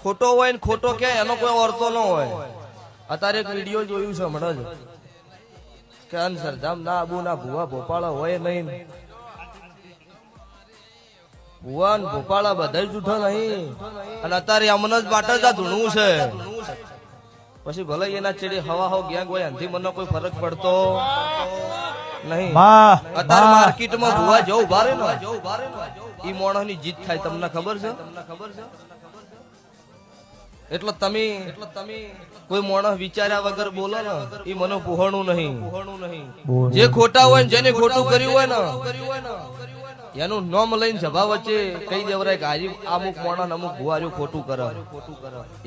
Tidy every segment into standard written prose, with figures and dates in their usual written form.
ખોટો હોય ને ખોટો કે એનો કોઈ અર્થો ન હોય. અત્યારે એક વિડીયો જોયું છે હમણાં જ કે અનસરધામ ના આબુ ના ભુવા ભોપાળા હોય નહીં, ભુવા ને ભોપાળા બધા જૂઠો નહીં. અને અત્યારે અમને જ માટે જ આ ધૂણવું છે. પછી ભલે એના ચેડી હવા હો ગેંગ હોય એનાથી મને કોઈ ફરક પડતો નહીં. અત્યારે માર્કેટમાં ભુવા જવું ભારે ને ઈ મોણસ ની જીત થાય તમને ખબર છે. એટલે તમે કોઈ માણસ વિચાર્યા વગર બોલો ને એ મને પોહણું નહીં. જે ખોટા હોય જેને ખોટું કર્યું હોય ને એનું નામ લઈને સભા વચ્ચે કઈ દેવરાય કે આજે અમુક માણસ અમુક ભુવાર્યું ખોટું કરે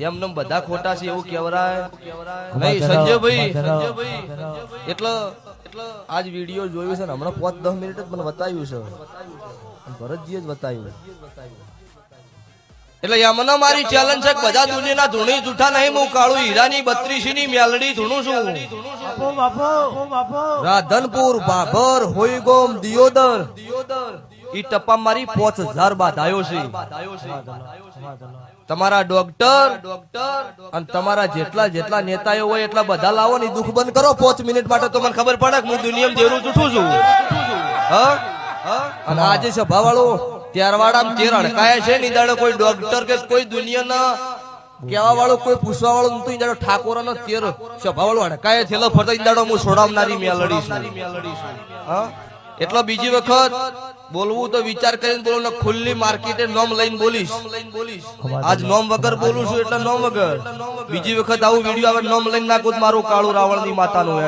એમને બધા ખોટા છે એવું કેવરાય નહીં. સંજયભાઈ એટલે આજ વિડીયો જોયું છે ને હમણાં 5-10 મિનિટ જ મને બતાવ્યું છે, ભરતજીએ જ બતાવ્યું. એટલે એમને મારી ચેલેન્જ છે બધા દુનિયાના ધૂણી જૂઠા નહીં. હું કાળુ હીરાની 32 ની મેલડી ધૂણું છું. રાધનપુર ભાભર હોઈગોમ દિયોદર ઈ ટપ્પા મારી 5000 બાધાયો છે. તમારા ડોક્ટર અને તમારા જેટલા નેતાઓ હોય એટલા બધા લાવો ને દુઃખ બંધ કરો 5 મિનિટ માટે તો મને ખબર પડે કે હું દુનિયામાં દેરું જૂઠું છું. અને આજે સભા વાળો ત્યારવાડા તેર અડકાયા છે ની દાડો કોઈ ડોક્ટર કે કોઈ દુનિયાના કેવા વાળો કોઈ પૂછવા વાળો નતું. દાડો ઠાકોર નો તેર સભા વાળો અડકાયા થયેલો ફરતા દાડો હું છોડાવનારી મેલડી છું. એટલે બીજી વખત બોલવું તો વિચાર કરીને બોલો ને ખુલ્લી માર્કેટે નોમ લઈને બોલીશ. આજ નોમ વગર બોલું છું એટલે નોમ વગર. બીજી વખત આવું વિડીયો આવે નોમ લઈને નાખું મારું કાળું રાવણ ની માતાનું.